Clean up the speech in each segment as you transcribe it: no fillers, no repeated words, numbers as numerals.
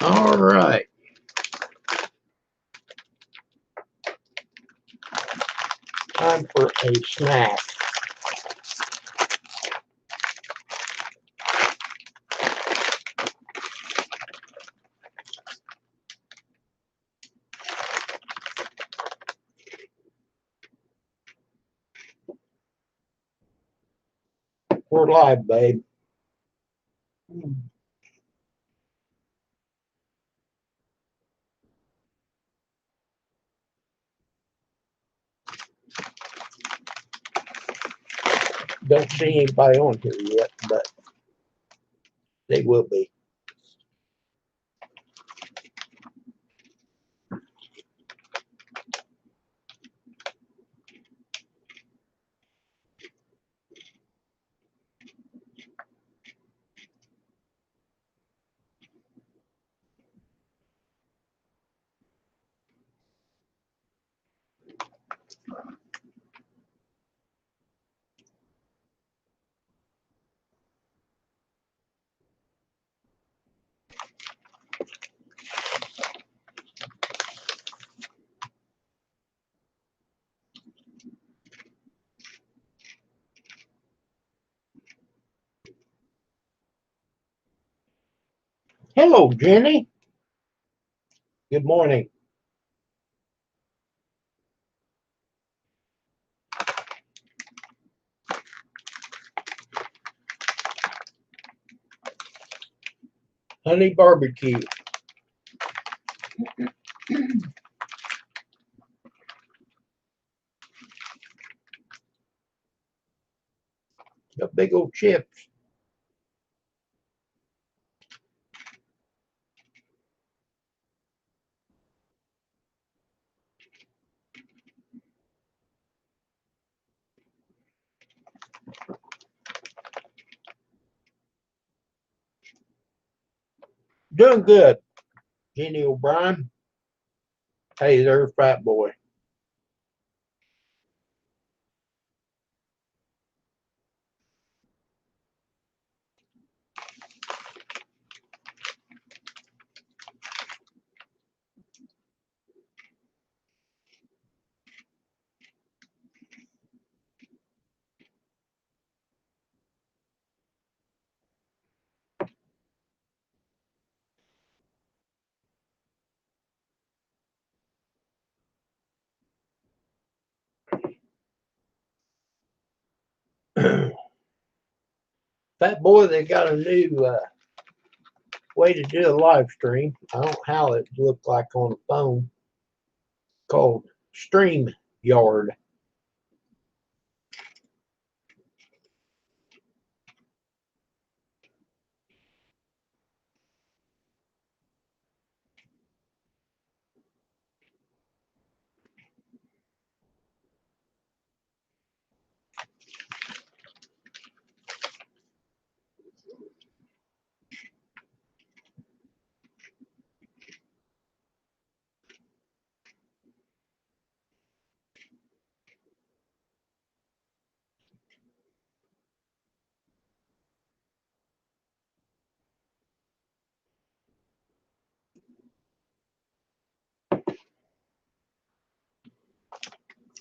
All right. Time for a snack. We're live, babe. Don't see anybody on here yet, but they will be. Hello, Jenny. Good morning. Honey barbecue. Got big old chips. Doing good, Jenny O'Brien. Hey there, fat boy. Fat boy, they got a new way to do a live stream. I don't know how it looked like on the phone. Called Stream Yard.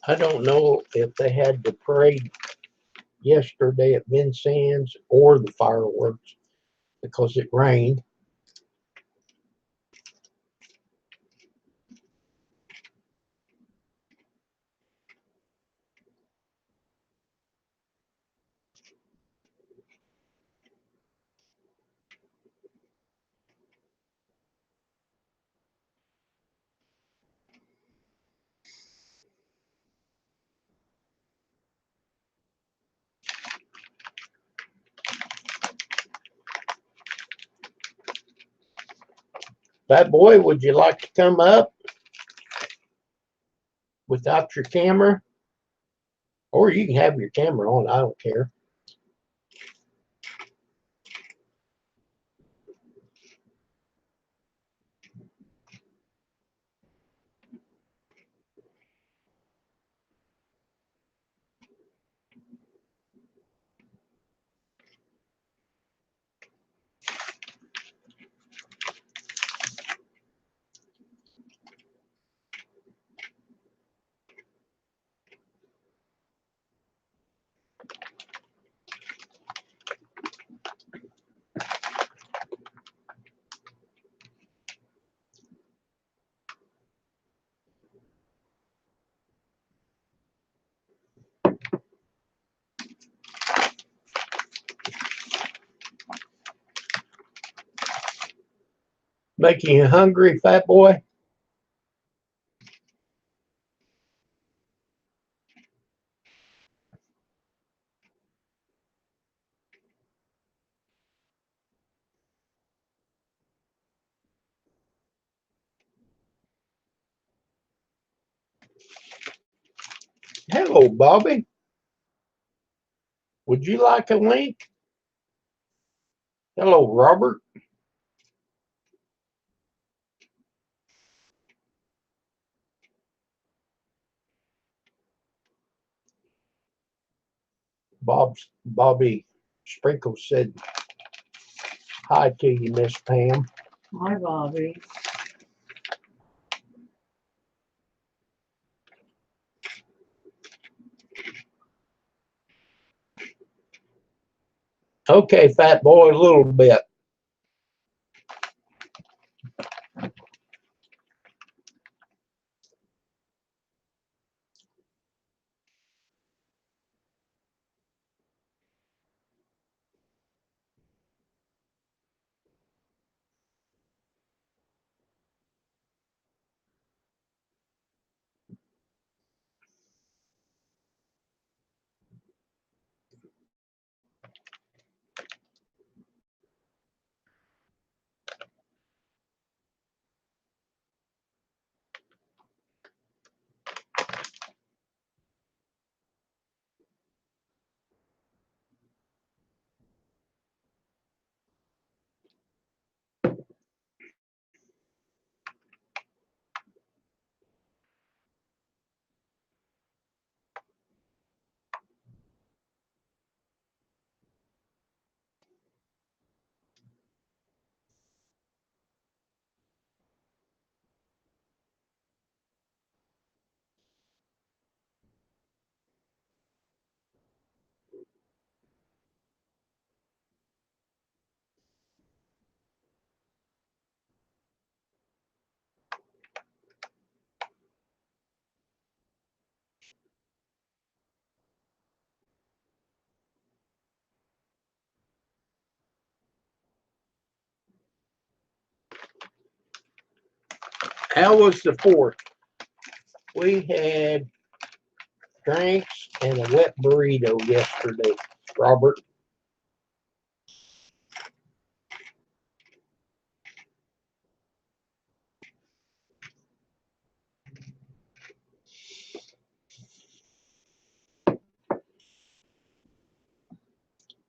I don't know if they had the parade yesterday at Vincennes or the fireworks because it rained. Fat boy, would you like to come up without your camera? Or you can have your camera on, I don't care. Making you hungry, fat boy? Hello, Bobby. Would you like a link? Hello, Robert. Bobby Sprinkle said hi to you, Miss Pam. Hi, Bobby. Okay, fat boy, a little bit. How was the 4th? We had drinks and a wet burrito yesterday, Robert.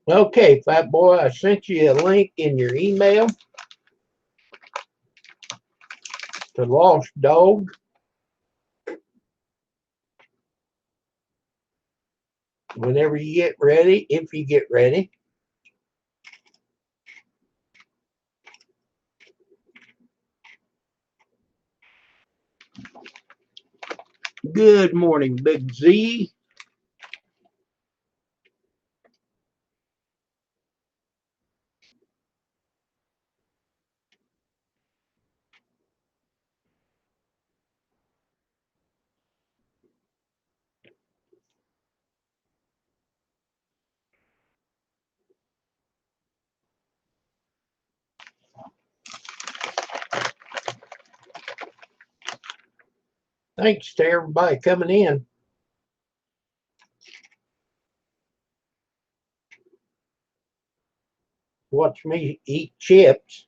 Okay, fat boy, I sent you a link in your email to Lost Dog. Whenever you get ready, if you get ready. Good morning, Big Z. Thanks to everybody coming in. Watch me eat chips.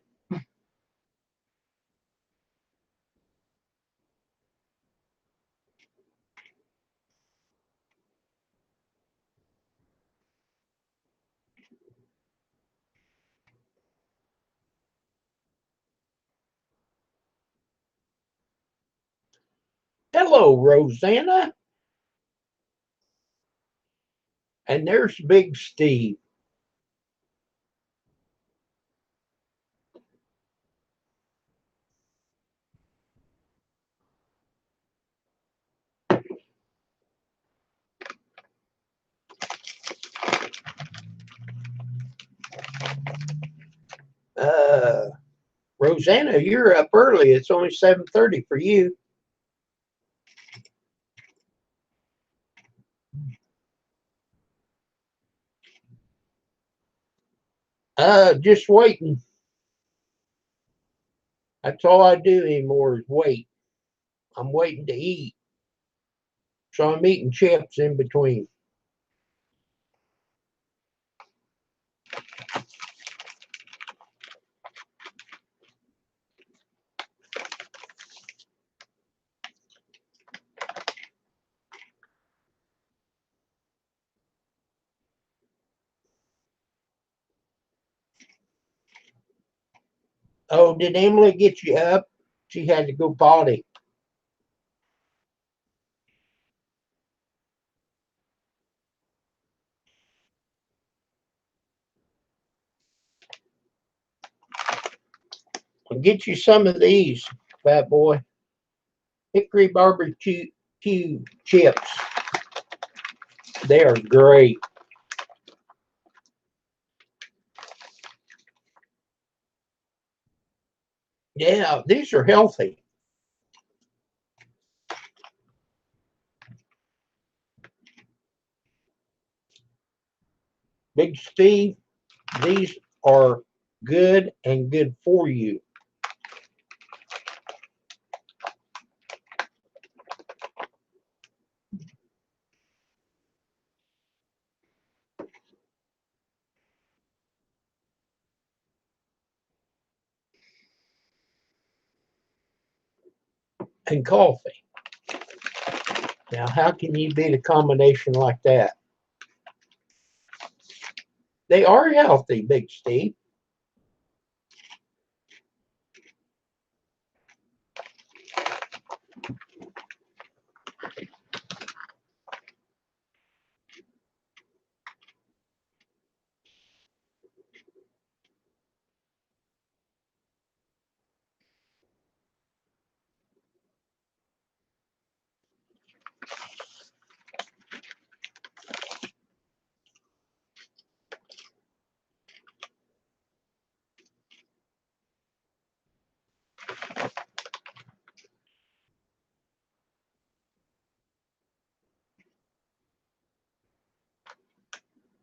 Hello, Rosanna. And there's Big Steve. Rosanna, you're up early. It's only 7:30 for you. Just waiting. That's all I do anymore is wait. I'm waiting to eat. So I'm eating chips in between. Oh, did Emily get you up? She had to go potty. I'll get you some of these, fat boy. Hickory barbecue chips. They are great. Yeah, these are healthy. Big Steve, these are good and good for you. And coffee. Now, how can you beat a combination like that? They are healthy, Big Steve.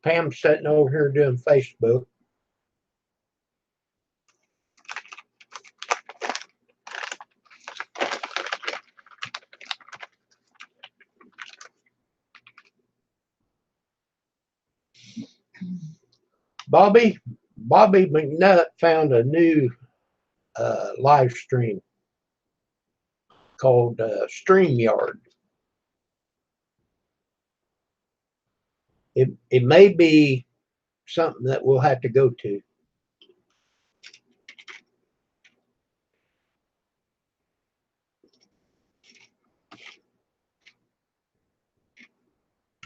Pam's sitting over here doing Facebook. Bobby McNutt found a new live stream called StreamYard. It may be something that we'll have to go to.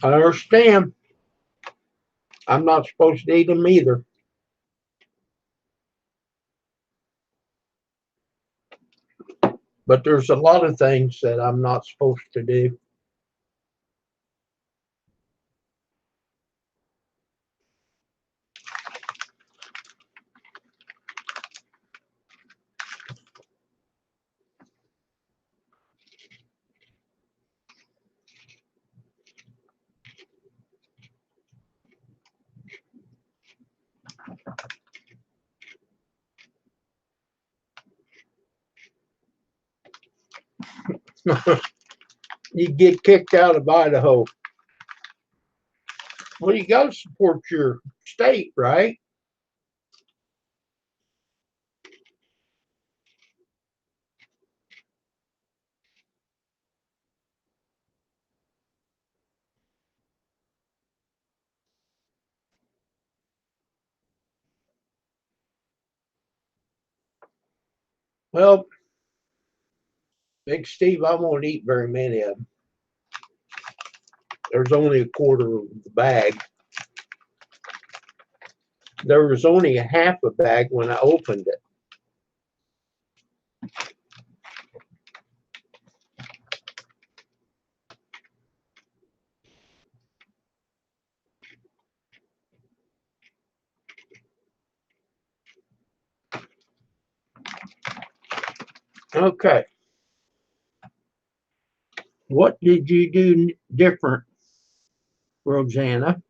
I understand. I'm not supposed to eat them either. But there's a lot of things that I'm not supposed to do. You get kicked out of Idaho. Well, you got to support your state, right? Well, Big Steve, I won't eat very many of them. There's only a quarter of the bag. There was only a half a bag when I opened it. Okay. What did you do different, Rosanna?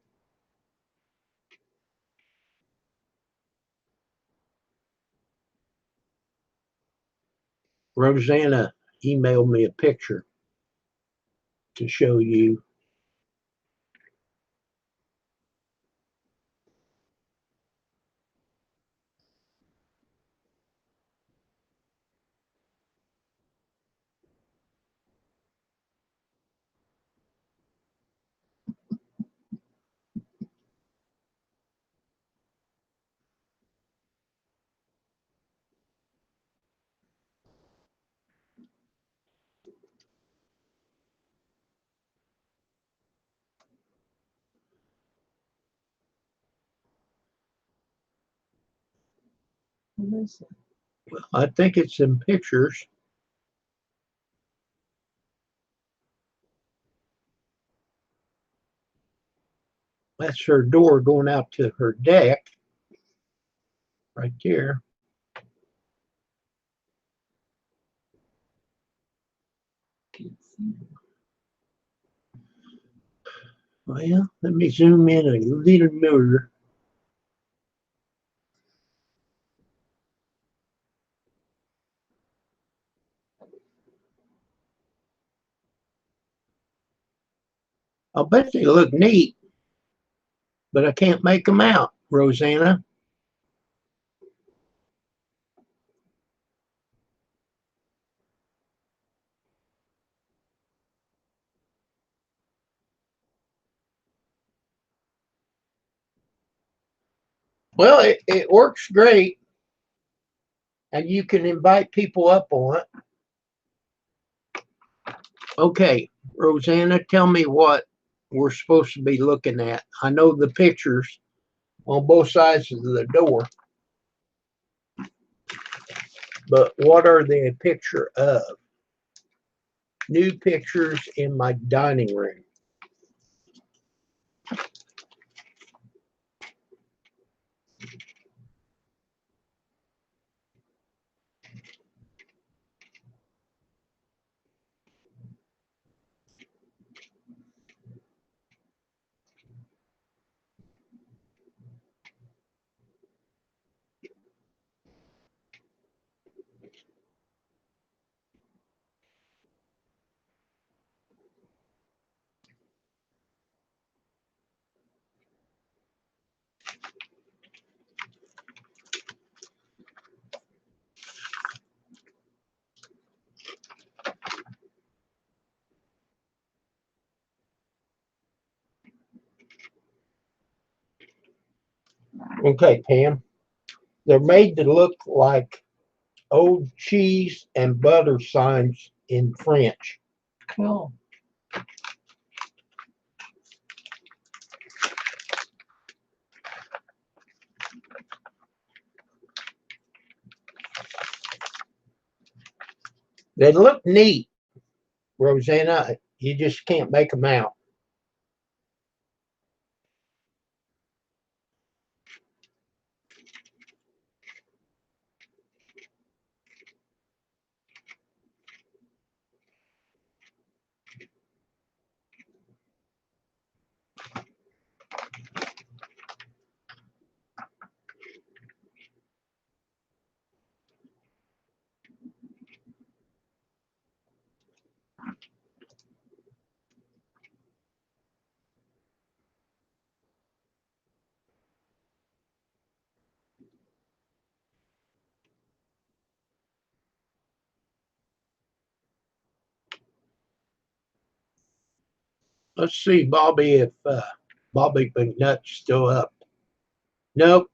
Rosanna emailed me a picture to show you. Well, I think it's in pictures. That's her door going out to her deck right there. Well, let me zoom in a little more. I'll bet they look neat, but I can't make them out, Rosanna. Well, it works great, and you can invite people up on it. Okay, Rosanna, tell me what we're supposed to be looking at. I know the pictures on both sides of the door, but what are they a picture of? New pictures in my dining room. Okay, Pam. They're made to look like old cheese and butter signs in French. Cool. They look neat, Rosanna. You just can't make them out. Let's see, Bobby, if Bobby McNutt's still up. Nope,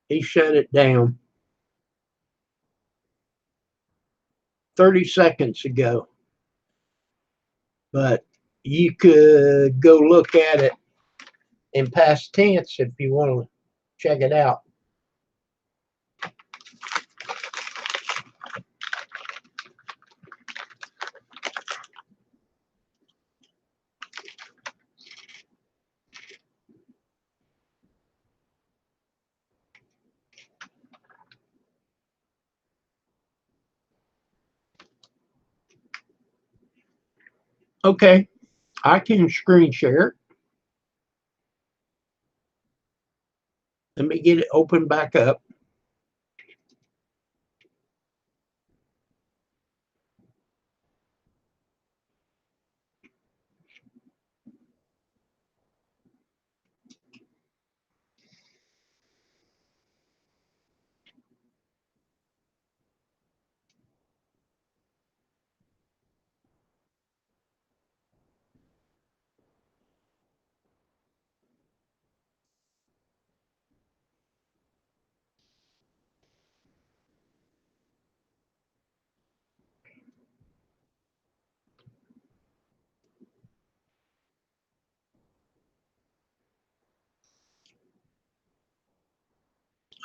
he shut it down 30 seconds ago. But you could go look at it in past tense if you want to check it out. Okay, I can screen share it. Let me get it open back up.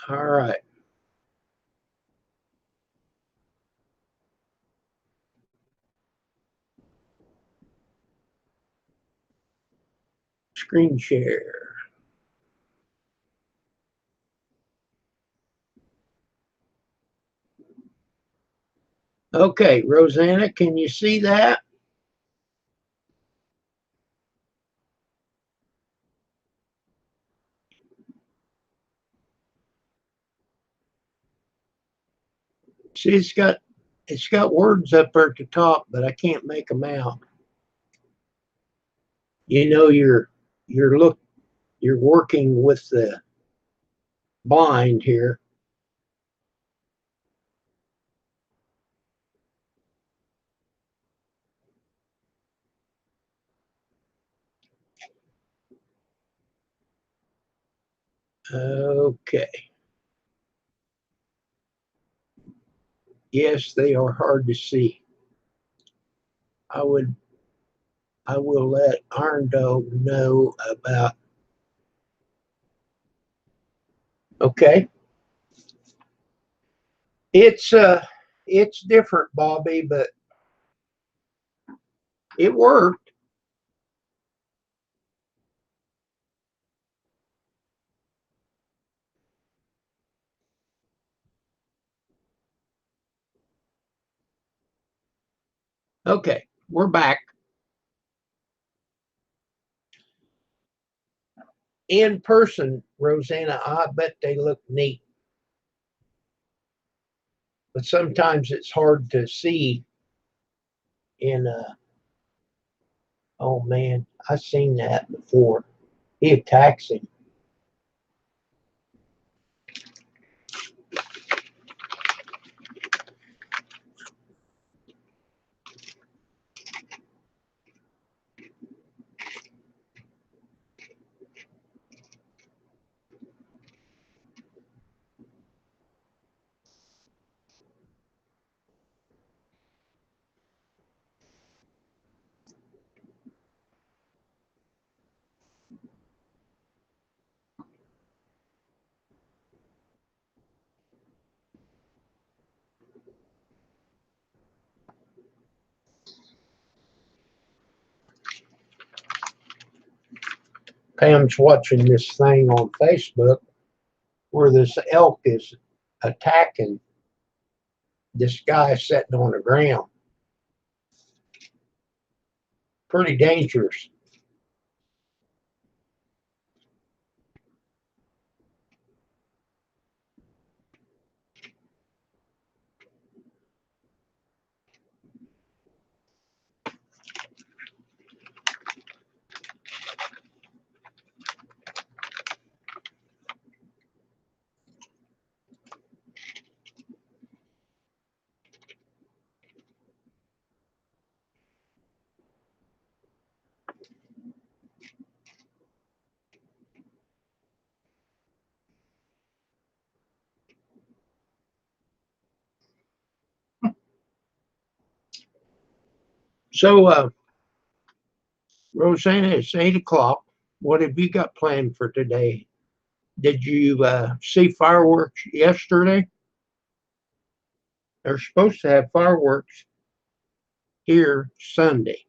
All right. Screen share. Okay, Rosanna, can you see that? See, it's got words up there at the top, but I can't make them out. You know, you're working with the blind here. Okay. Yes, they are hard to see. I would I will let Iron Dog know about. Okay. It's different, Bobby, but it worked. Okay, we're back. In person, Rosanna, I bet they look neat. But sometimes it's hard to see in oh man, I've seen that before. He attacks him. Pam's watching this thing on Facebook where this elk is attacking this guy sitting on the ground. Pretty dangerous. So, Rosanna, it's 8 o'clock. What have you got planned for today? Did you see fireworks yesterday? They're supposed to have fireworks here Sunday.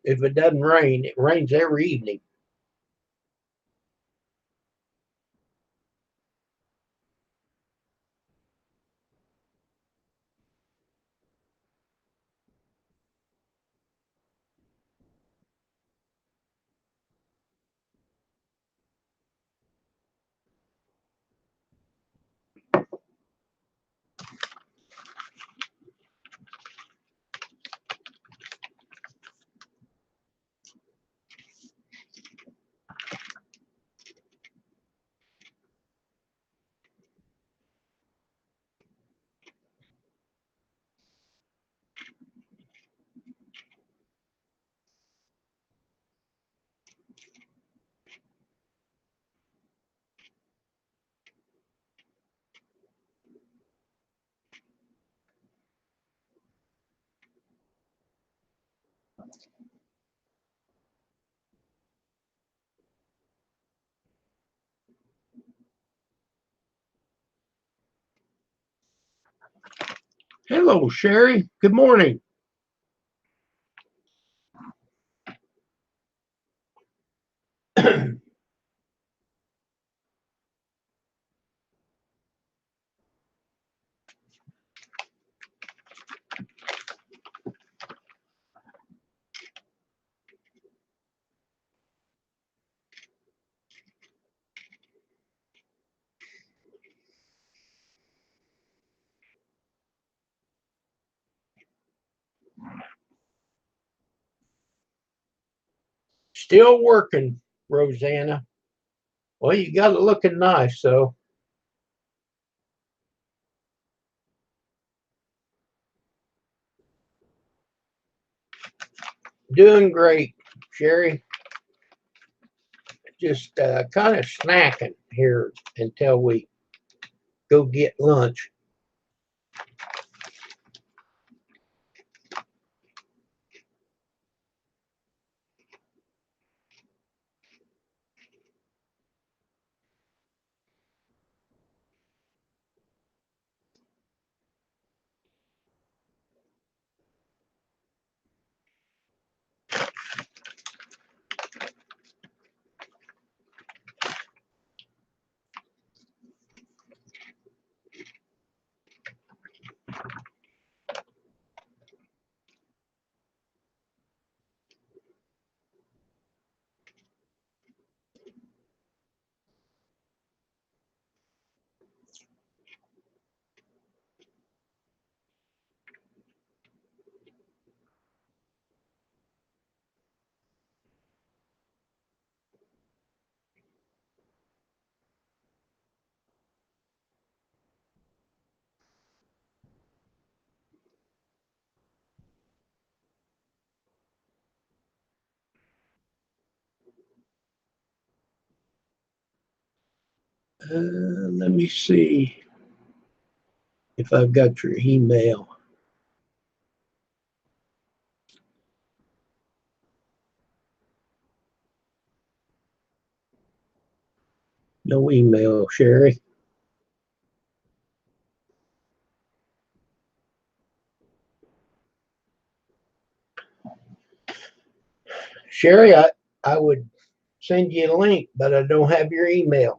If it doesn't rain, it rains every evening. Hello, Sherry. Good morning. Still working, Rosanna. Well, you got it looking nice, so. Doing great, Sherry. Just kind of snacking here until we go get lunch. Let me see if I've got your email. No email, Sherry. Sherry, I would send you a link, but I don't have your email.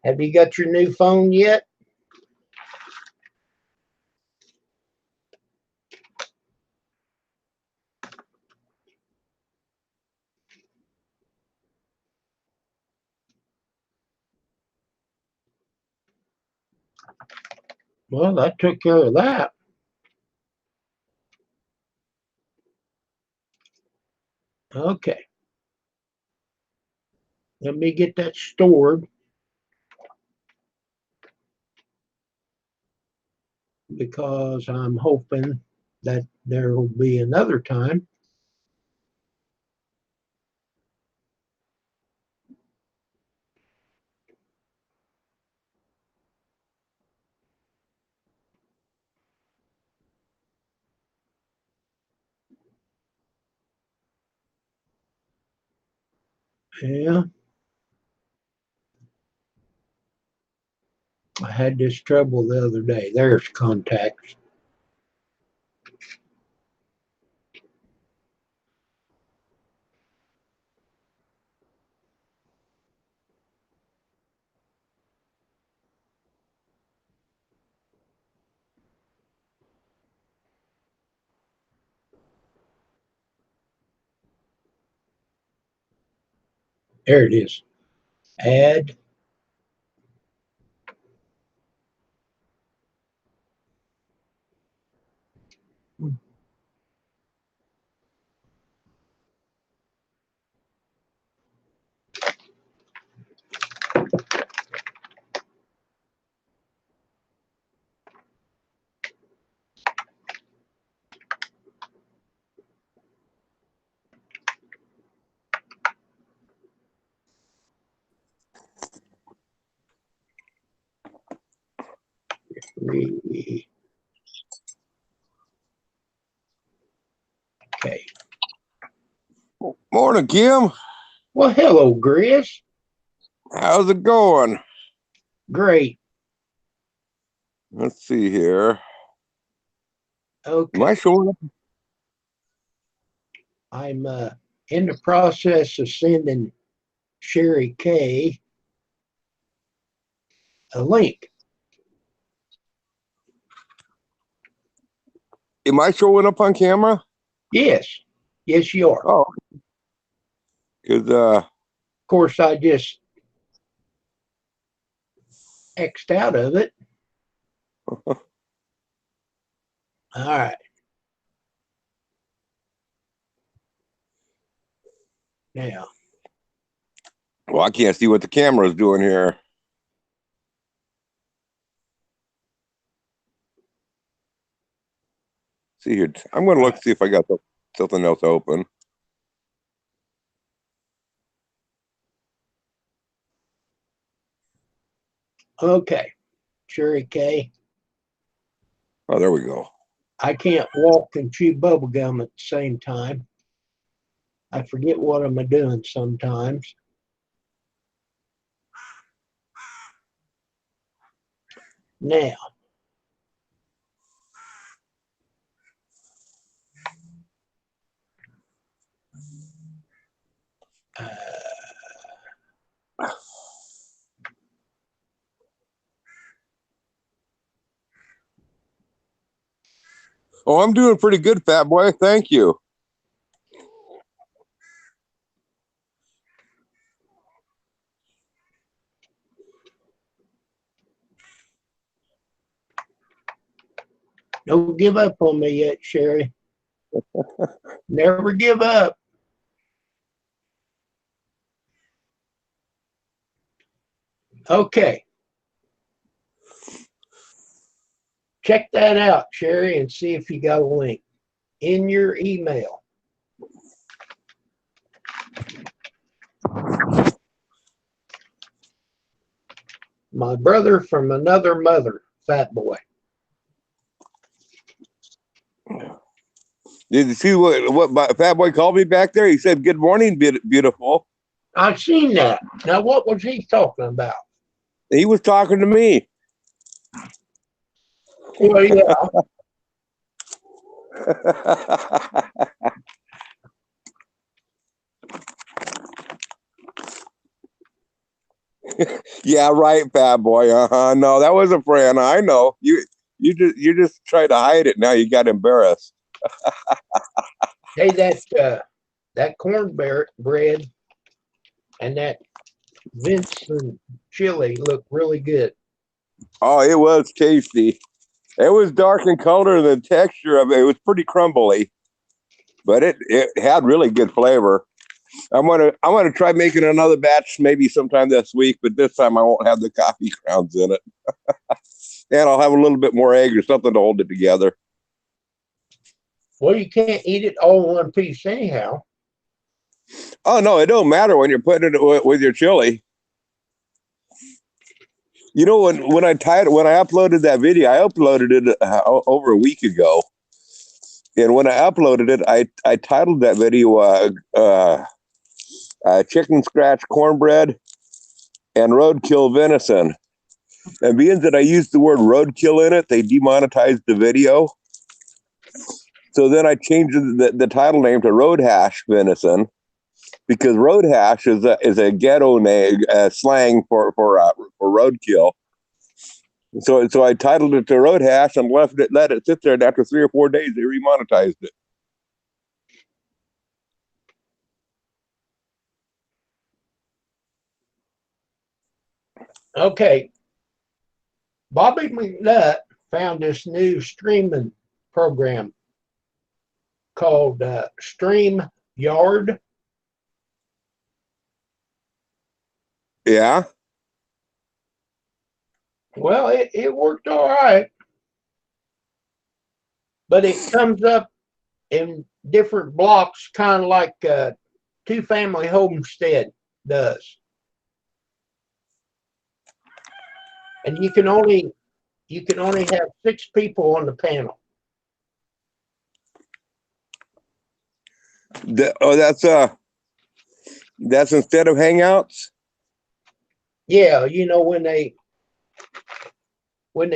Have you got your new phone yet? Well, that took care of that. Okay. Let me get that stored because I'm hoping that there will be another time. Yeah, I had this trouble the other day. There's contacts. There it is. Add. Morning, Kim. Well, hello, Grizz. How's it going? Great. Let's see here. Am Okay. I showing up? I'm in the process of sending Sherry K a link. Am I showing up on camera? Yes. Yes, you are. Oh, because Of course, I just X'd out of it. All right. Now, well, I can't see what the camera's doing here. See here, I'm going to look see if I got something else open. okay. Sherry K. Oh, there we go. I can't walk and chew bubble gum at the same time. I forget what I'm doing sometimes. Now, uh, Oh, I'm doing pretty good, fat boy. Thank you. don't give up on me yet, Sherry. Never give up. Okay. Check that out, Sherry, and see if you got a link in your email. My brother from another mother, fat boy. Did you see what my fat boy called me back there? He said, "Good morning, beautiful." I've seen that. Now, what was he talking about? He was talking to me. Well, yeah. Yeah, right, fat boy. No, that was a friend. I know. You just tried to hide it. Now you got embarrassed. Hey, that cornbread and that Vincent chili look really good. Oh, it was tasty. It was dark in color, and the texture of it was pretty crumbly, but it had really good flavor. I'm gonna try making another batch maybe sometime this week, but this time I won't have the coffee grounds in it, and I'll have a little bit more egg or something to hold it together. Well, you can't eat it all in one piece anyhow. Oh no, it don't matter when you're putting it with your chili. You know when I uploaded that video, I uploaded it over a week ago, and when I uploaded it, I titled that video "Chicken Scratch Cornbread and Roadkill Venison." And being that I used the word roadkill in it, they demonetized the video. So then I changed the title name to Road Hash Venison, because road hash is a ghetto name, slang for roadkill. So I titled it to Road Hash and let it sit there, and after 3 or 4 days they remonetized it. Okay. Bobby McNutt found this new streaming program called Stream Yard. Yeah. Well, it worked all right, but it comes up in different blocks, kind of like Two Family Homestead does. And you can only have 6 people on the panel. That's That's instead of Hangouts? Yeah, you know, when they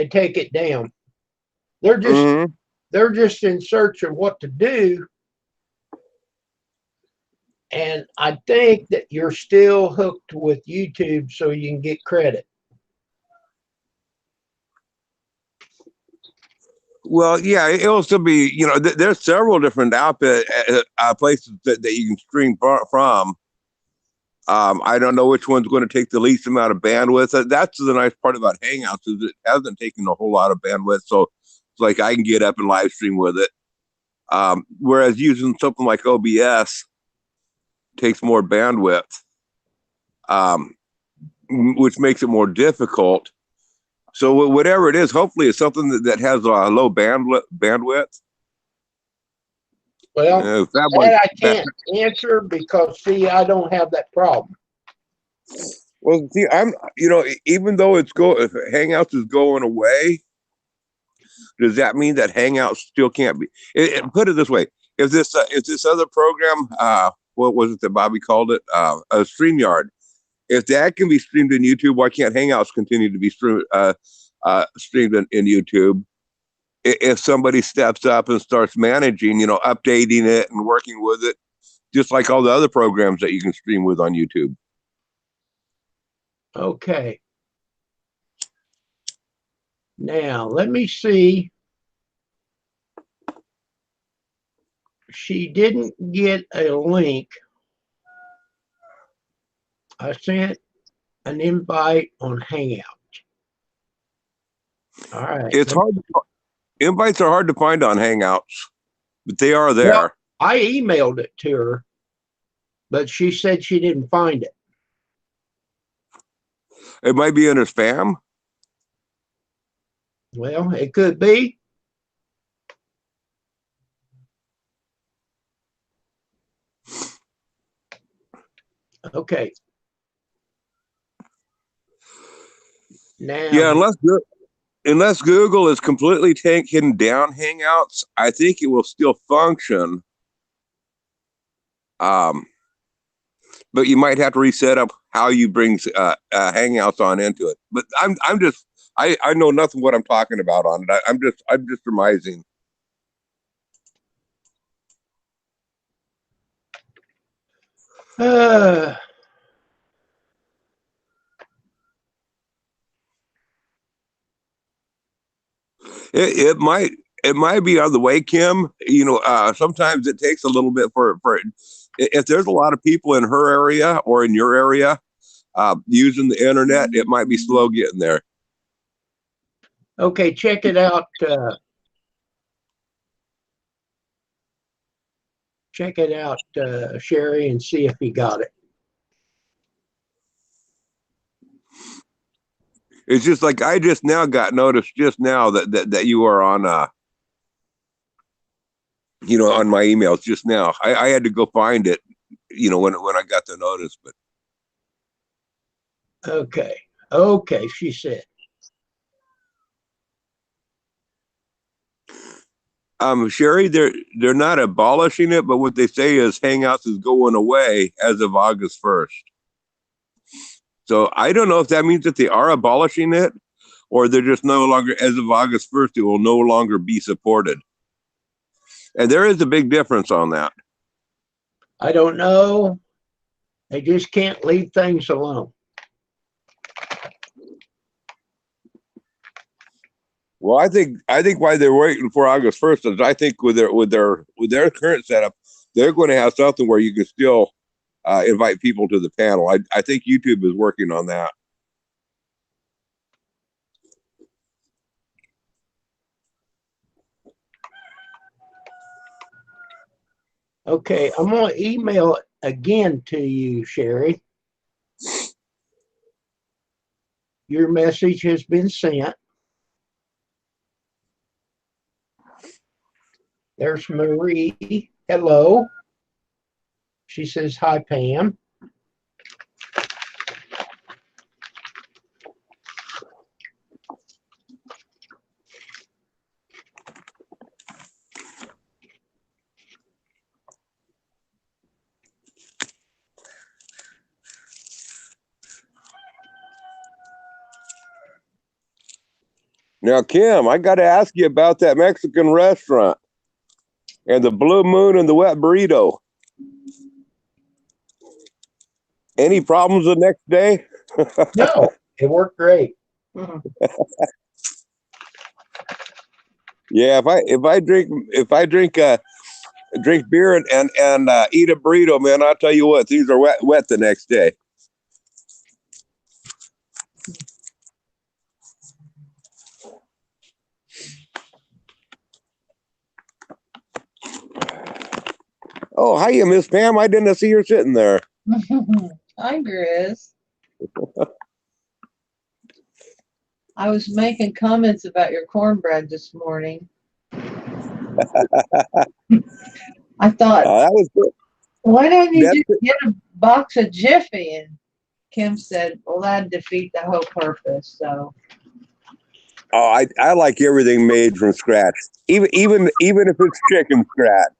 take it down. They're just Mm-hmm. they're just in search of what to do. And I think that you're still hooked with YouTube so you can get credit. Well, yeah, it'll still be, there's several different places that you can stream from. I don't know which one's going to take the least amount of bandwidth. That's the nice part about Hangouts is it hasn't taken a whole lot of bandwidth. So it's like I can get up and live stream with it. Whereas using something like OBS takes more bandwidth, um, which makes it more difficult. So whatever it is, hopefully it's something that has a low bandwidth. Well, That that I can't answer because see, I don't have that problem. Well, see, even though if Hangouts is going away, does that mean that Hangouts still can't be? Put it this way: if this other program, what was it that Bobby called it, a StreamYard, if that can be streamed in YouTube, why can't Hangouts continue to be streamed in YouTube? If somebody steps up and starts managing, updating it and working with it, just like all the other programs that you can stream with on YouTube. Okay. Now, let me see. She didn't get a link. I sent an invite on Hangout. All right. It's hard. Invites are hard to find on Hangouts, but they are there. Well, I emailed it to her, but she said she didn't find it. It might be in her spam. Well, it could be. Okay. Now, Yeah, unless Google is completely taking down Hangouts, I think it will still function. But you might have to reset up how you bring Hangouts on into it. But I know nothing what I'm talking about on it. I'm just surmising. It might be on the way, Kim. Sometimes it takes a little bit for if there's a lot of people in her area or in your area using the internet, it might be slow getting there. okay, check it out. Check it out, Sherry, and see if you got it. It's just like I just now got noticed just now that you are on on my emails just now. I had to go find it, when I got the notice, but Okay, she said. Sherry, they're not abolishing it, but what they say is Hangouts is going away as of August 1st. So I don't know if that means that they are abolishing it or they're just no longer, as of August 1st, it will no longer be supported. And there is a big difference on that. I don't know. They just can't leave things alone. Well, I think why they're waiting for August 1st is I think with their current setup, they're going to have something where you can still invite people to the panel. I think YouTube is working on that. Okay, I'm going to email it again to you, Sherry. Your message has been sent. There's Marie. Hello. She says, hi, Pam. Now, Kim, I got to ask you about that Mexican restaurant and the Blue Moon and the wet burrito. Any problems the next day? No, it worked great. Yeah, if I drink beer and eat a burrito, man, I'll tell you what, things are wet the next day. Oh, hiya, Miss Pam. I didn't see her sitting there. Hi, Grizz. I was making comments about your cornbread this morning. I thought, That was good. why don't you That's just get a box of Jiffy? And Kim said, well, that'd defeat the whole purpose. So, Oh, I like everything made from scratch, even if it's chicken scratch.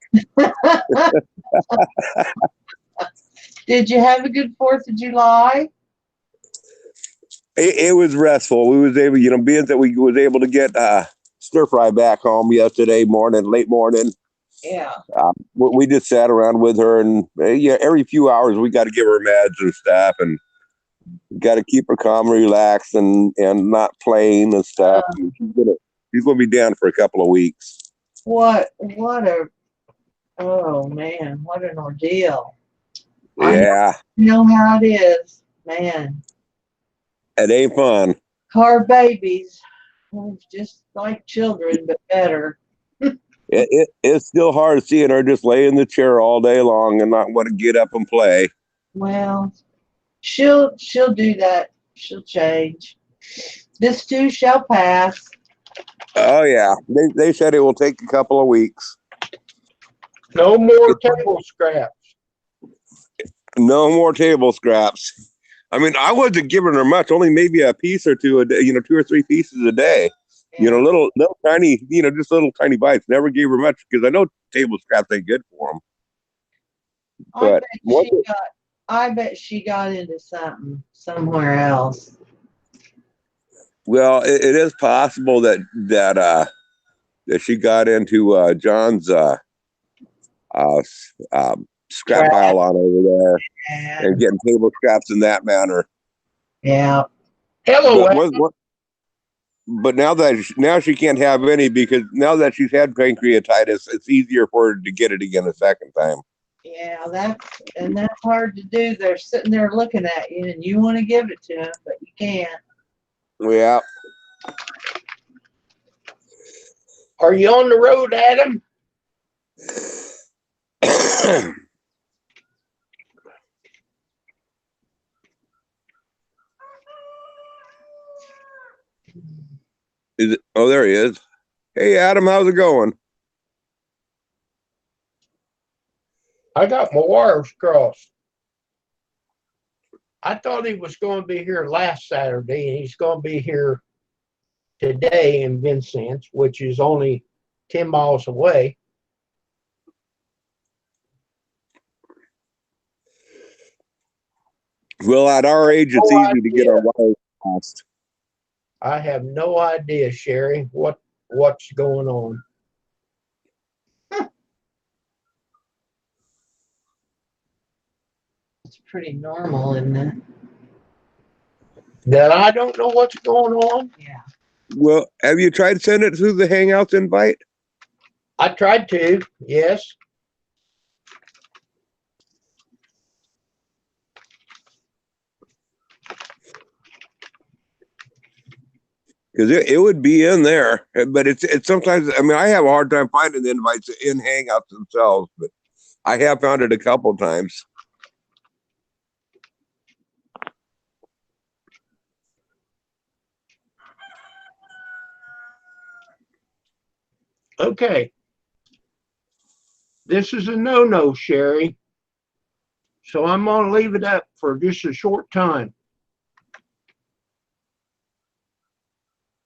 did you have a good 4th of July? It was restful. We was able, being that we was able to get stir fry back home yesterday morning, late morning. Yeah. We just sat around with her, and every few hours we got to give her meds and stuff, and got to keep her calm, relaxed, and not playing and stuff. She's gonna be down for a couple of weeks. Oh man, what an ordeal. Yeah, I know how it is, man. it ain't fun. Car babies, just like children, but better. It's still hard seeing her just lay in the chair all day long and not want to get up and play. Well, she'll do that. She'll change. This too shall pass. Oh yeah, they said it will take a couple of weeks. No more table scraps. No more table scraps. I mean, I wasn't giving her much, only maybe a piece or two a day, 2 or 3 pieces a day. Yeah. Little tiny, just little tiny bites. Never gave her much because I know table scraps ain't good for them. But I bet she got into something somewhere else. well, it is possible that she got into John's scrap pile on over there and getting table scraps in that manner. Yeah. Hello, But now she can't have any because now that she's had pancreatitis, it's easier for her to get it again a second time. Yeah, that's hard to do. They're sitting there looking at you, and you want to give it to them, but you can't. Yeah. are you on the road, Adam? Is it? Oh, there he is. Hey, Adam, how's it going? I got my wires crossed. I thought he was going to be here last Saturday, and he's going to be here today in Vincennes, which is only 10 miles away. Well, at our age, it's easy to get our wires crossed. I have no idea, Sherry, what's going on. It's pretty normal, isn't it? That I don't know what's going on? Yeah. Well, have you tried sending it through the Hangouts invite? I tried to, yes. Because it would be in there, but it's sometimes. I mean, I have a hard time finding the invites in Hangouts themselves, but I have found it a couple of times. Okay. This is a no-no, Sherry. So I'm going to leave it up for just a short time.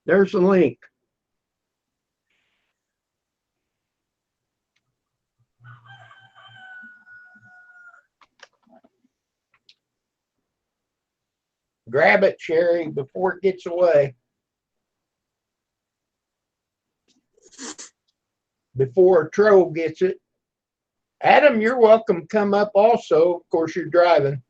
There's the link. Grab it, Sherry, before it gets away. before a troll gets it. Adam, you're welcome to come up also. Of course, you're driving.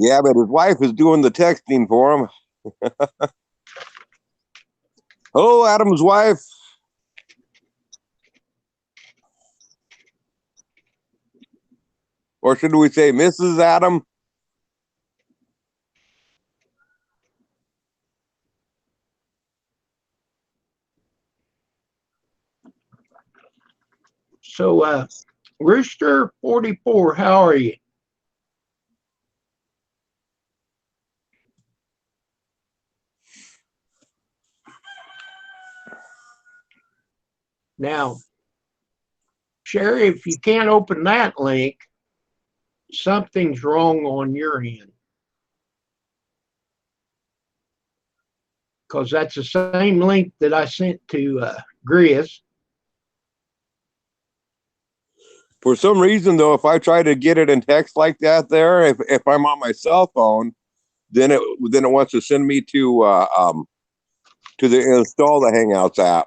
Yeah, but his wife is doing the texting for him. Oh, Adam's wife. Or should we say Mrs. Adam? So, Rooster 44, how are you? Now, Sherry, if you can't open that link, something's wrong on your end. Because that's the same link that I sent to Grizz. For some reason, though, if I try to get it in text like that, if I'm on my cell phone, then it wants to send me to the install the Hangouts app.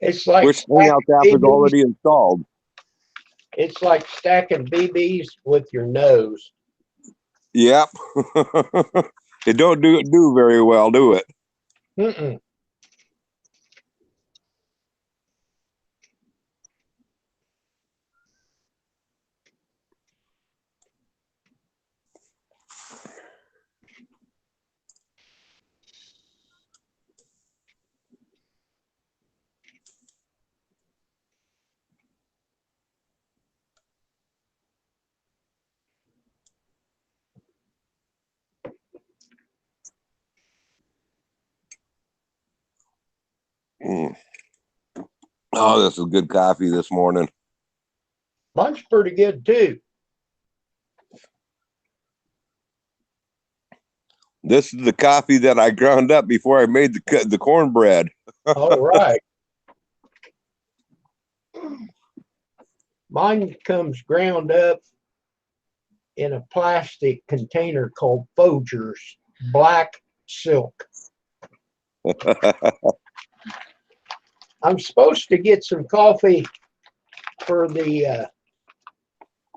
It's like Which Hangouts app is already installed. It's like stacking BBs with your nose. Yep. It don't do very well, do it? Mm-mm. Mm. Oh, this is good coffee this morning. Mine's pretty good too. This is the coffee that I ground up before I made the cornbread. All right. Mine comes ground up in a plastic container called Folgers Black Silk. I'm supposed to get some coffee for the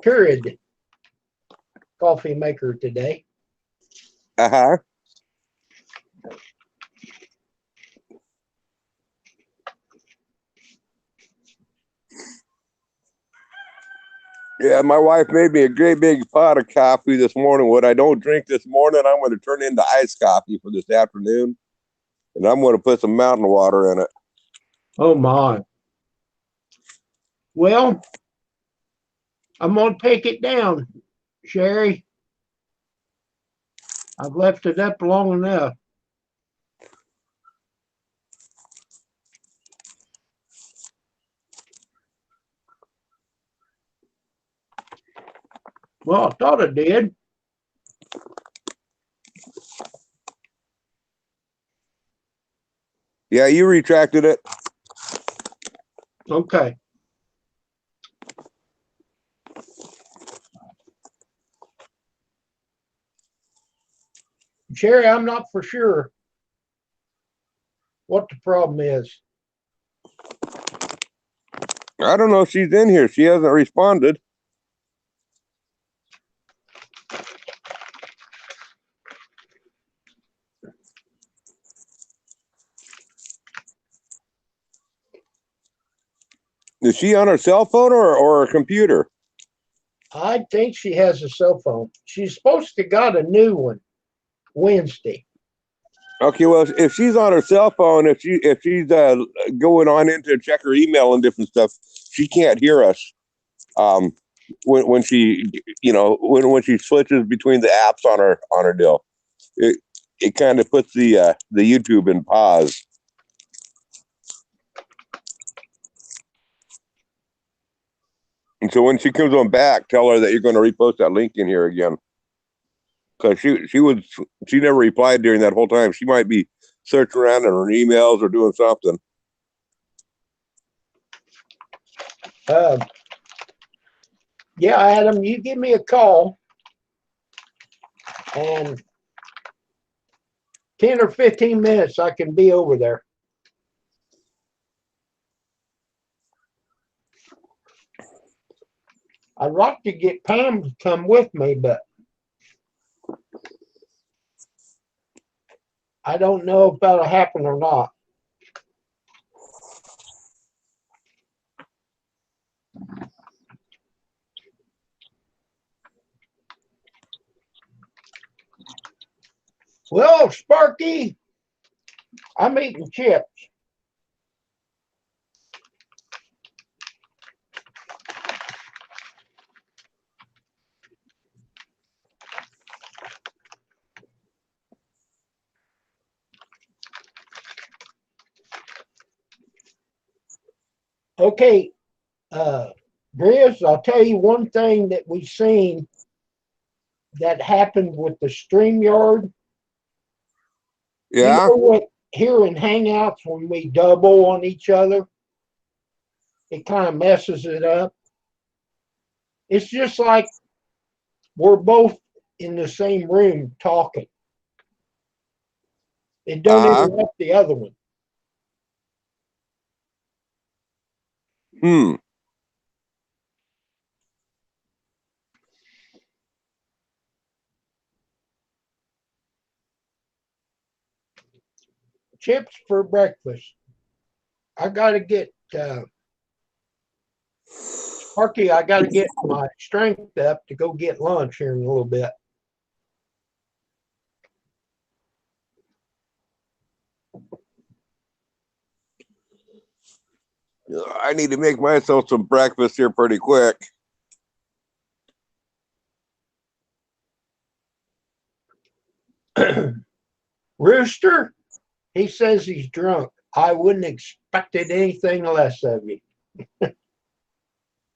Keurig coffee maker today. Uh-huh. Yeah, my wife made me a great big pot of coffee this morning. What I don't drink this morning, I'm going to turn into iced coffee for this afternoon. And I'm going to put some mountain water in it. Oh my. Well, I'm going to take it down, Sherry. I've left it up long enough. Well, I thought I did. Yeah, you retracted it. Okay. Sherry, I'm not for sure what the problem is. I don't know if she's in here. She hasn't responded. Is she on her cell phone or a computer? I think she has a cell phone. She's supposed to got a new one Wednesday. Okay, well, if she's on her cell phone, if she's going on into check her email and different stuff, she can't hear us. When she when she switches between the apps on her deal, it kind of puts the YouTube in pause. And so when she comes on back, tell her that you're going to repost that link in here again. Because she never replied during that whole time. She might be searching around in her emails or doing something. Yeah, Adam, you give me a call, and 10 or 15 minutes, I can be over there. I'd like to get Pam to come with me, but I don't know if that'll happen or not. Well, Sparky, I'm eating chips. Okay, Grizz, I'll tell you one thing that we've seen that happened with the StreamYard. Yeah. You know what? Here in Hangouts, when we double on each other, it kind of messes it up. It's just like we're both in the same room talking. It don't interrupt the other one. Hmm. Chips for breakfast. I got to get Sparky, I got to get my strength up to go get lunch here in a little bit. I need to make myself some breakfast here pretty quick. Rooster, he says he's drunk. I wouldn't expected anything less of you.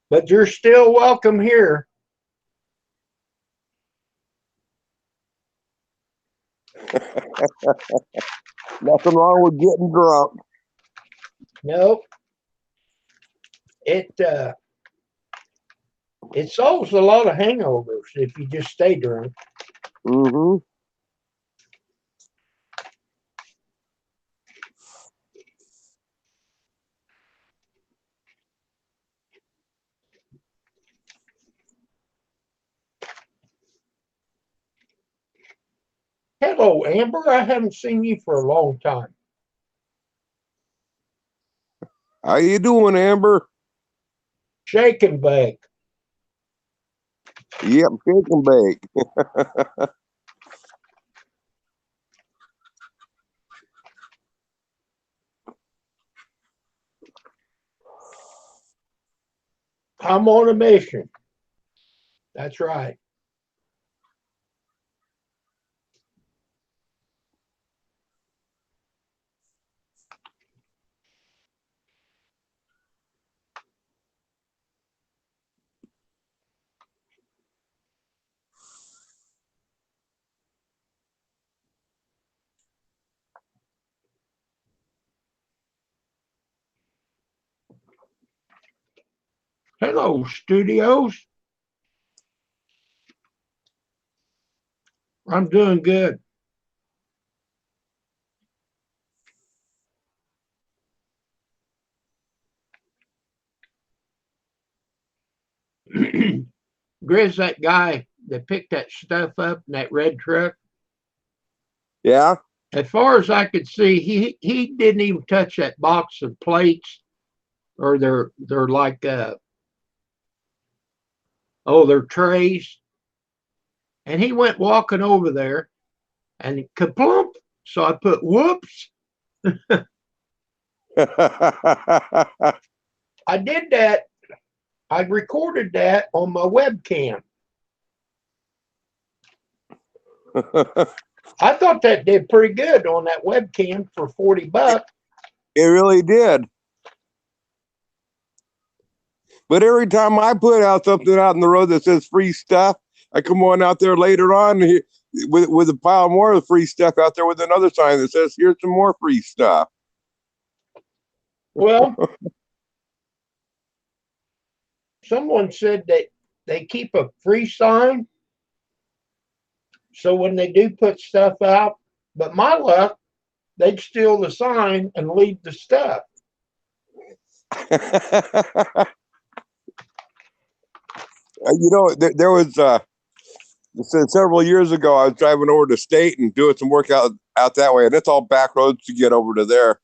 But you're still welcome here. Nothing wrong with getting drunk. Nope. It solves a lot of hangovers if you just stay drunk. Mm-hmm. Hello, Amber. I haven't seen you for a long time. How you doing, Amber? Shake and bake. Yep, shake and bake. I'm on a mission. That's right. Hello, studios. I'm doing good. Grizz, that guy that picked that stuff up in that red truck, Yeah. as far as I could see, he didn't even touch that box of plates, or they're like they're trays. And he went walking over there and kaplump. So I put whoops. I did that. I recorded that on my webcam. I thought that did pretty good on that webcam for $40. It really did. But every time I put out something out in the road that says free stuff, I come on out there later on, with a pile more of the free stuff out there with another sign that says, "Here's some more free stuff." Well, someone said that they keep a free sign, so when they do put stuff out, but my luck, they'd steal the sign and leave the stuff. There was several years ago, I was driving over to state and doing some work out that way, and it's all back roads to get over to there.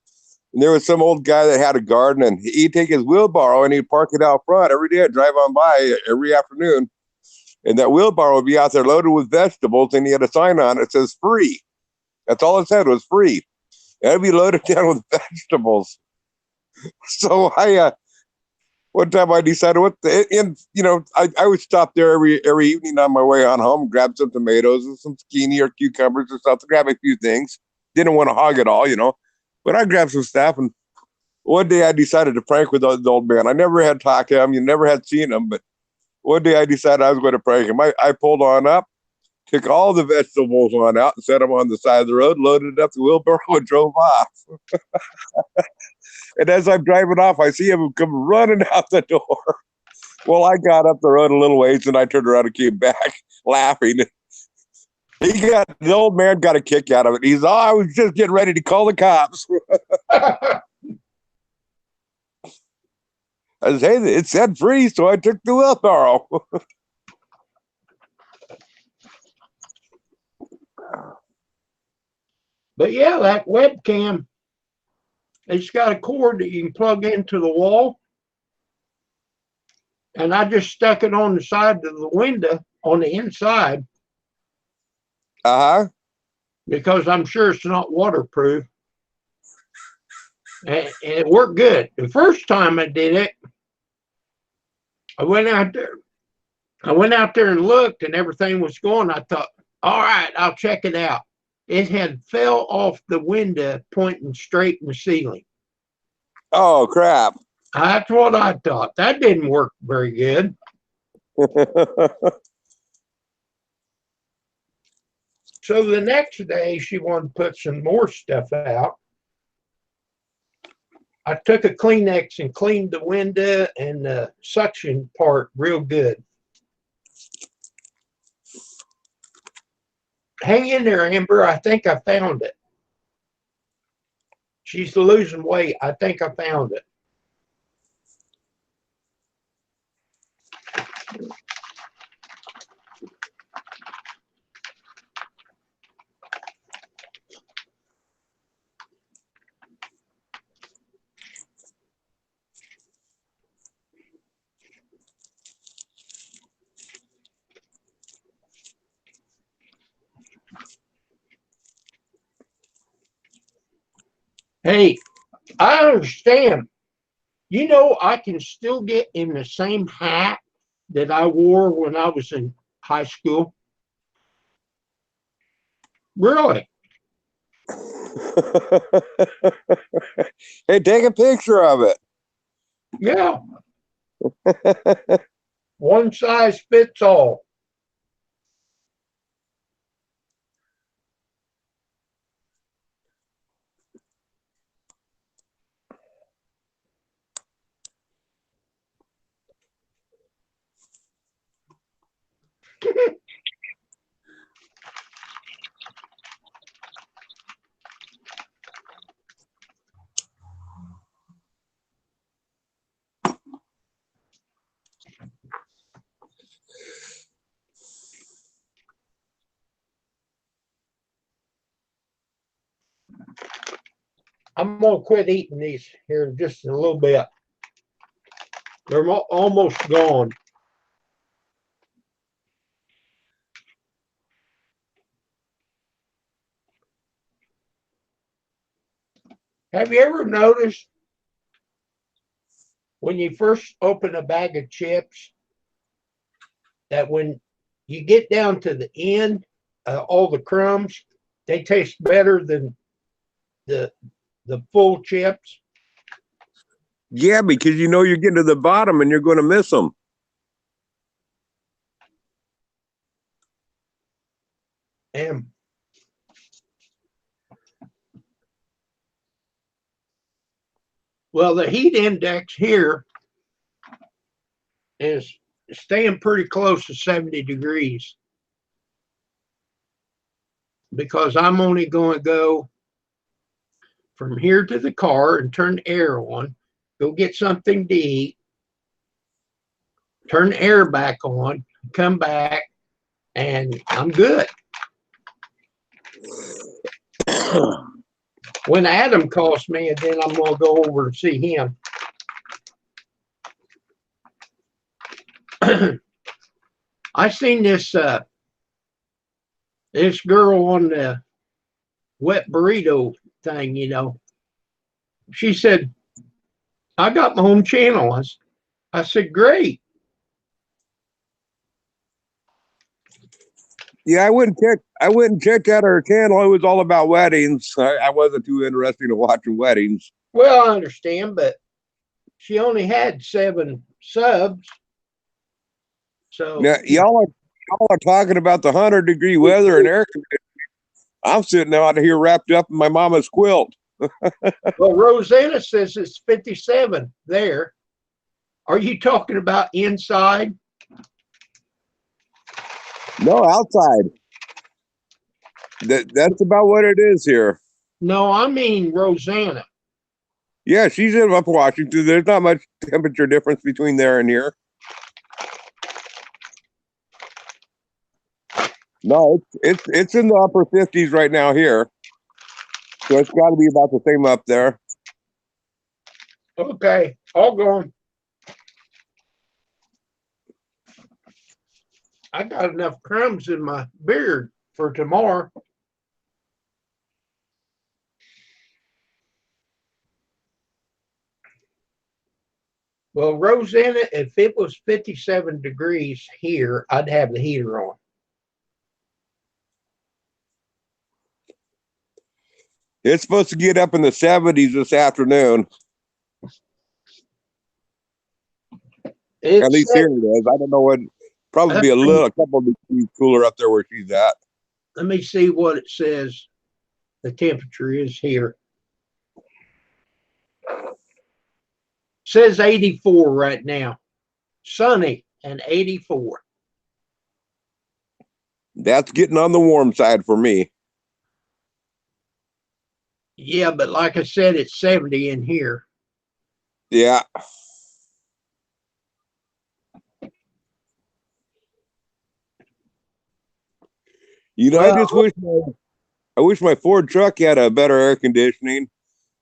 And there was some old guy that had a garden, and he'd take his wheelbarrow and he'd park it out front every day. I'd drive on by every afternoon, and that wheelbarrow would be out there loaded with vegetables, and he had a sign on it that says "free." That's all it said, was "free." And it'd be loaded down with vegetables. So one time I decided I would stop there every evening on my way on home, grab some tomatoes and some zucchini or cucumbers or something, grab a few things. Didn't want to hog it all, but I grabbed some stuff. And one day I decided to prank with the old man. I never had talked to him, you never had seen him, but one day I decided I was going to prank him. I pulled on up, took all the vegetables on out and set them on the side of the road, loaded up the wheelbarrow and drove off. And as I'm driving off, I see him come running out the door. Well, I got up the road a little ways and I turned around and came back laughing. The old man got a kick out of it. He's, I was just getting ready to call the cops. I said, hey, it said "free," so I took the wheelbarrow. But yeah, that webcam, it's got a cord that you can plug into the wall. And I just stuck it on the side of the window on the inside. Because I'm sure it's not waterproof. And it worked good. The first time I did it, I went out there and looked, and everything was going. I thought, all right, I'll check it out. It had fell off the window, pointing straight in the ceiling. Oh, crap. That's what I thought. That didn't work very good. So the next day, she wanted to put some more stuff out. I took a Kleenex and cleaned the window and the suction part real good. Hang in there, Amber. I think I found it. She's losing weight. I think I found it. Hey, I understand. I can still get in the same hat that I wore when I was in high school. Really? Hey, take a picture of it. Yeah. One size fits all. I'm going to quit eating these here in just a little bit. They're almost gone. Have you ever noticed when you first open a bag of chips that when you get down to the end, all the crumbs, they taste better than the full chips? Yeah, because you're getting to the bottom and you're going to miss them. And well, the heat index here is staying pretty close to 70 degrees because I'm only going to go from here to the car and turn the air on, go get something to eat, turn the air back on, come back, and I'm good. When Adam calls me, then I'm going to go over and see him. I seen this this girl on the wet burrito thing, you know. She said, I got my own channel. I said, great. Yeah, I wouldn't check out her channel. It was all about weddings. I wasn't too interested in watching weddings. Well, I understand, but she only had 7 subs. So Now, y'all are talking about the 100-degree weather and air conditioning. I'm sitting out here wrapped up in my mama's quilt. well, Rosanna says it's 57 there. Are you talking about inside? No, outside. That's about what it is here. No, I mean Rosanna. Yeah, she's in up Washington. There's not much temperature difference between there and here. No, it's in the upper 50s right now here. So it's got to be about the same up there. Okay, all gone. I got enough crumbs in my beard for tomorrow. Well, Rosanna, if it was 57 degrees here, I'd have the heater on. It's supposed to get up in the 70s this afternoon. At least here it is. I don't know what. Probably be a couple of degrees cooler up there where she's at. Let me see what it says. The temperature is here. Says 84 right now. Sunny and 84. That's getting on the warm side for me. Yeah, but like I said, it's 70 in here. Yeah. You know, Well, I wish my Ford truck had a better air conditioning.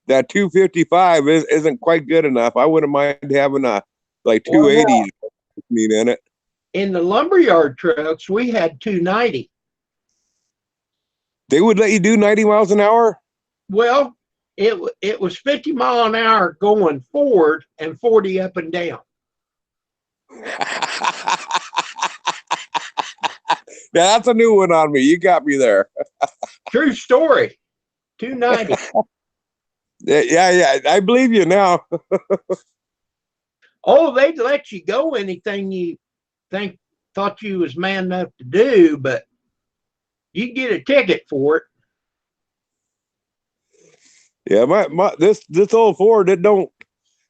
That 255 isn't quite good enough. I wouldn't mind having a like 280 in it. In the lumberyard trucks, we had 290. They would let you do 90 miles an hour? Well, it was 50 mile an hour going forward and 40 up and down. That's a new one on me. You got me there. True story. 290. Yeah. I believe you now. Oh, they'd let you go anything you thought you was man enough to do, but you get a ticket for it. Yeah, this old Ford,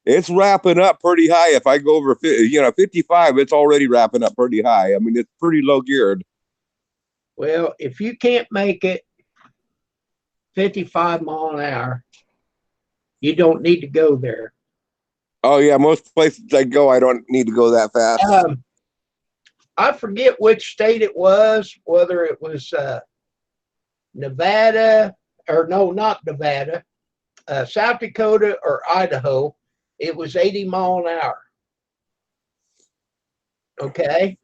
it's wrapping up pretty high. If I go over 55, it's already wrapping up pretty high. I mean, it's pretty low geared. Well, if you can't make it 55 mile an hour, you don't need to go there. Oh yeah, most places I go, I don't need to go that fast. I forget which state it was, whether it was Nevada or no, not Nevada, South Dakota or Idaho. It was 80 mile an hour. Okay.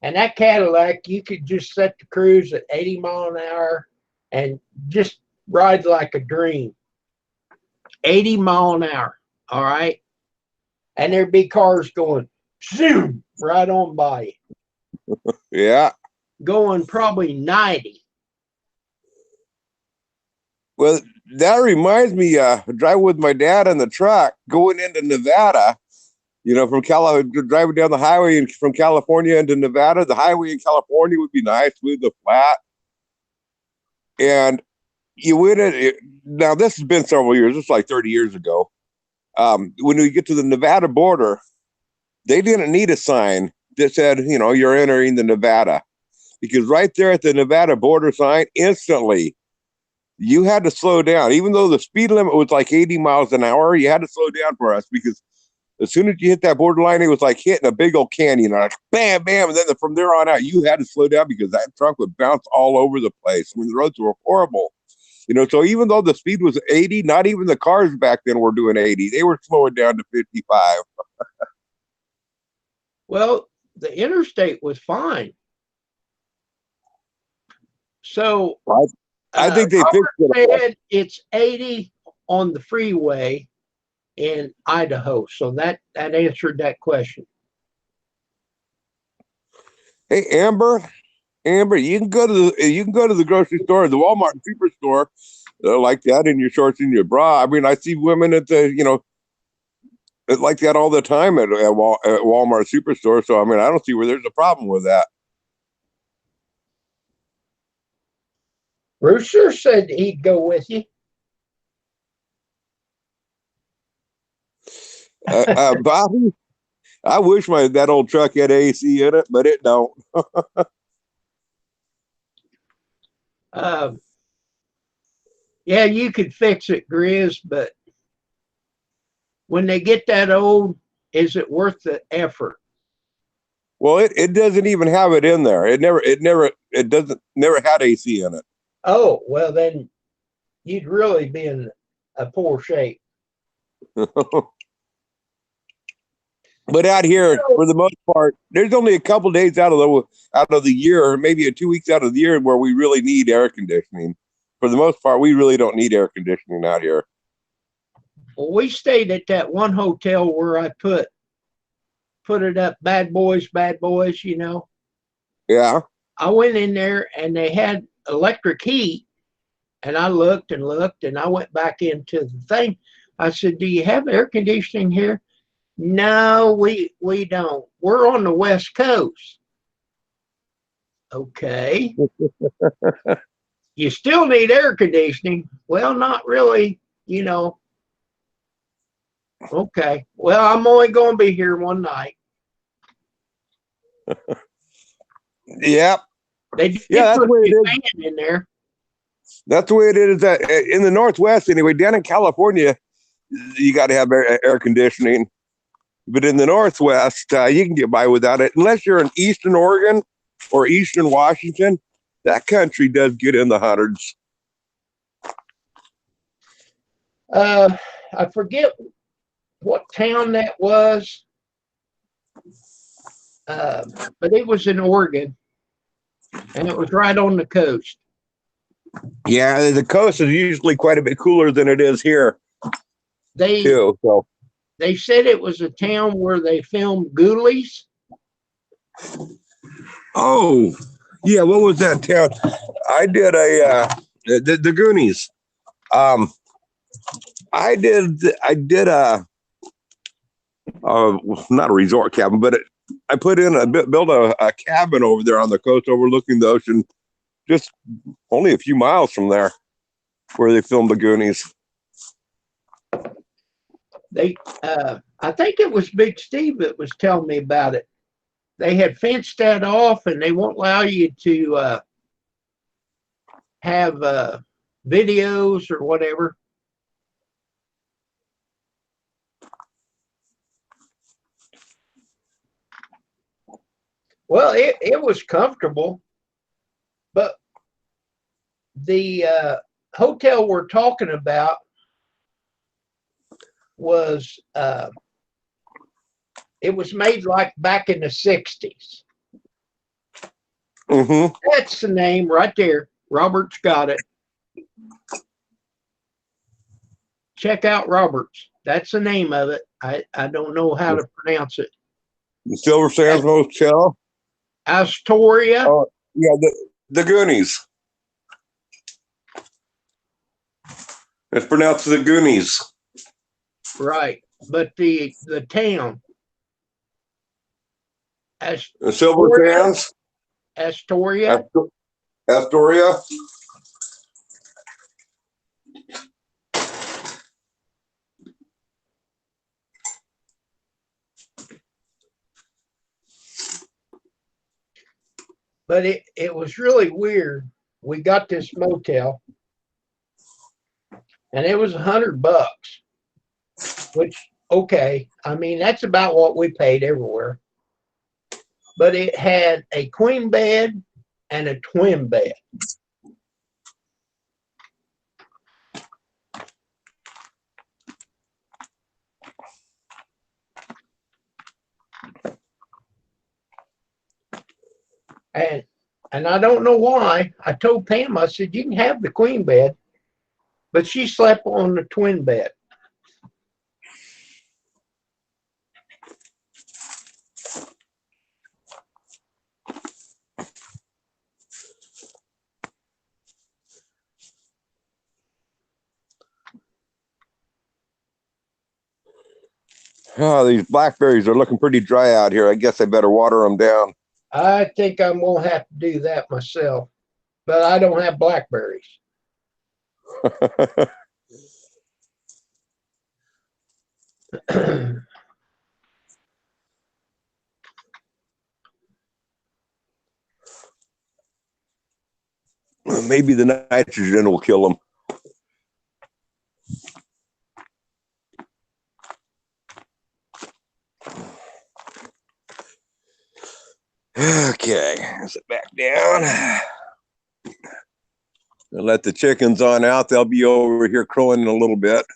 And that Cadillac, you could just set the cruise at 80 mile an hour and just ride like a dream. 80 mile an hour. All right. And there'd be cars going zoom right on by you. Yeah. Going probably 90. Well, that reminds me, driving with my dad in the truck going into Nevada. You know, driving down the highway from California into Nevada, the highway in California would be nice, smooth and flat. And you went in. Now, this has been several years. It's like 30 years ago. When we get to the Nevada border, they didn't need a sign that said, you know, you're entering the Nevada. Because right there at the Nevada border sign, instantly, you had to slow down. Even though the speed limit was like 80 miles an hour, you had to slow down for us because as soon as you hit that borderline, it was like hitting a big old canyon. Like bam, bam. And then from there on out, you had to slow down because that truck would bounce all over the place. I mean, the roads were horrible. You know, so even though the speed was 80, not even the cars back then were doing 80. They were slowing down to 55. Well, the interstate was fine. So I think they fixed Robert it. said it's 80 on the freeway in Idaho. So that answered that question. Hey, Amber, you can go to the grocery store, the Walmart superstore, like that in your shorts and your bra. I mean, I see women at the, you know, like that all the time at Walmart superstore. So I mean, I don't see where there's a problem with that. Rooster said he'd go with you. Bobby, I wish that old truck had AC in it, but it don't. Yeah, you could fix it, Grizz, but when they get that old, is it worth the effort? Well, it doesn't even have it in there. It never had AC in it. Oh, well, then you'd really be in a poor shape. But out here, for the most part, there's only a couple days out of the year, or maybe 2 weeks out of the year, where we really need air conditioning. For the most part, we really don't need air conditioning out here. Well, we stayed at that one hotel where I put it up, bad boys, you know. Yeah. I went in there and they had electric heat, and I looked and looked, and I went back into the thing. I said, "Do you have air conditioning here?" "No, we don't. We're on the West Coast." "Okay. You still need air conditioning." "Well, not really, you know." "Okay. Well, I'm only going to be here one night." Yep. They did that's put the way it a is. fan in there. That's the way it is. In the Northwest, anyway, down in California, you got to have air conditioning. But in the Northwest, you can get by without it. Unless you're in Eastern Oregon or Eastern Washington, that country does get in the hundreds. I forget what town that was, but it was in Oregon, and it was right on the coast. Yeah, the coast is usually quite a bit cooler than it is here, too. So they said it was a town where they filmed Ghoulies. oh, yeah, what was that town? I did the Goonies. I did not a resort cabin, but I put in built a cabin over there on the coast overlooking the ocean, just only a few miles from there, where they filmed the Goonies. I think it was Big Steve that was telling me about it. They had fenced that off, and they won't allow you to have videos or whatever. Well, it was comfortable, but the hotel we're talking about was it was made like back in the 60s. Mm-hmm. That's the name right there. Robert's got it. Check out Roberts. That's the name of it. I don't know how to pronounce it. The Silver Sands Hotel. Astoria. Oh, yeah, the Goonies. It's pronounced the Goonies. Right. But the town, Silver Astoria. Sands, Astoria. Astoria. But it was really weird. We got this motel, and it was $100, which, okay, I mean, that's about what we paid everywhere. But it had a queen bed and a twin bed. And I don't know why. I told Pam, I said, you can have the queen bed, but she slept on the twin bed. Oh, these blackberries are looking pretty dry out here. I guess I better water them down. I think I'm going to have to do that myself, but I don't have blackberries. Maybe the nitrogen will kill them. Okay, sit back down. And let the chickens on out. They'll be over here crowing in a little bit.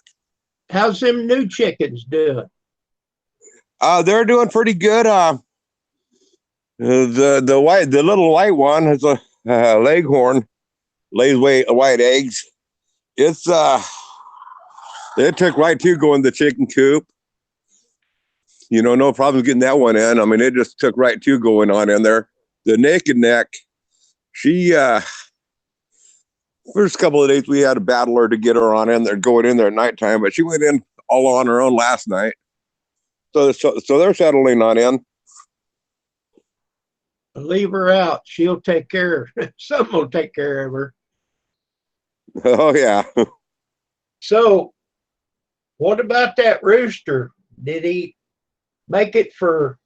How's them new chickens doing? They're doing pretty good. The little white one is a leghorn, lays white eggs. It's it took right to go in the chicken coop. You know, no problem getting that one in. I mean, it just took right to going on in there. The naked neck, she first couple of days we had to battle her to get her on in there, going in there at nighttime, but she went in all on her own last night. So they're settling on in. Leave her out. She'll take care of someone will take care of her. Oh yeah. So what about that rooster? Did he make it for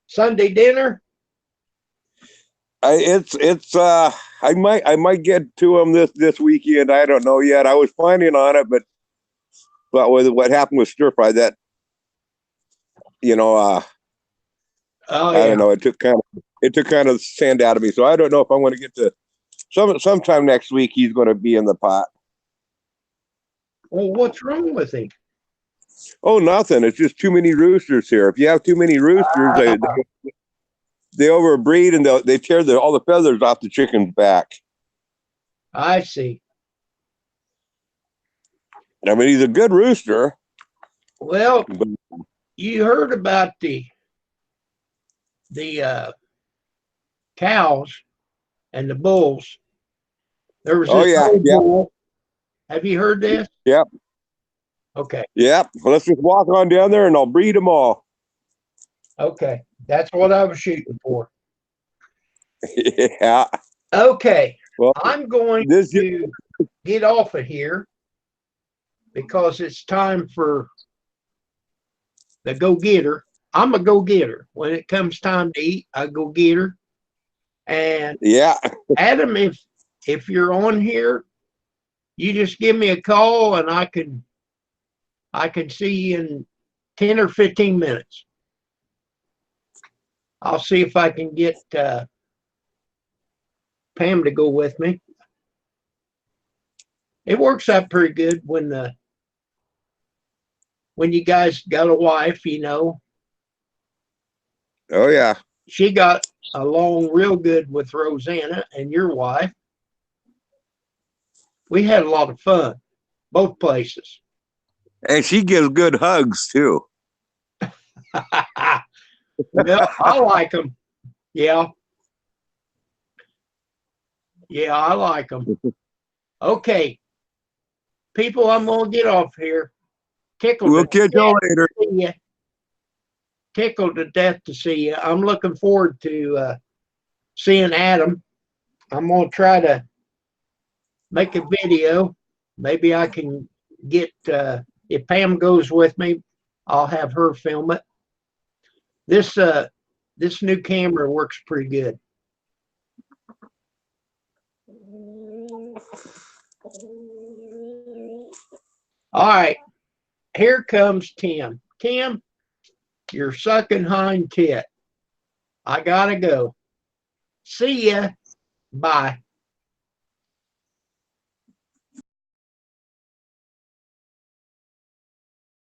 Sunday dinner? I might get to him this weekend. I don't know yet. I was planning on it, but with what happened with stir fry, that I don't know. It took kind of sand out of me. So I don't know if I'm going to get to sometime next week. He's going to be in the pot. Well, what's wrong with him? Oh, nothing. It's just too many roosters here. If you have too many roosters, they overbreed and they tear all the feathers off the chicken's back. I see. I mean, he's a good rooster. Well, you heard about the cows and the bulls. There was this old bull. Have you heard this? Yep. Okay. Yep. Well, let's just walk on down there and I'll breed them all. Okay. That's what I was shooting for. Yeah. Okay. Well, I'm going to get off of here because it's time for the go-getter. I'm a go-getter. When it comes time to eat, I go get her. And yeah, Adam, if you're on here, you just give me a call and I can see you in 10 or 15 minutes. I'll see if I can get Pam to go with me. It works out pretty good when you guys got a wife, Oh yeah. She got along real good with Rosanna and your wife. We had a lot of fun, both places. And she gives good hugs too. Well, I like them. Yeah. Yeah, I like them. Okay. People, I'm going to get off here. Tickle. We'll catch you later. See ya. tickled to death to see you. I'm looking forward to seeing Adam. I'm going to try to make a video. Maybe I can get, if Pam goes with me, I'll have her film it. This new camera works pretty good. All right, here comes Tim. Tim, you're sucking hind tit. I gotta go. See ya. Bye.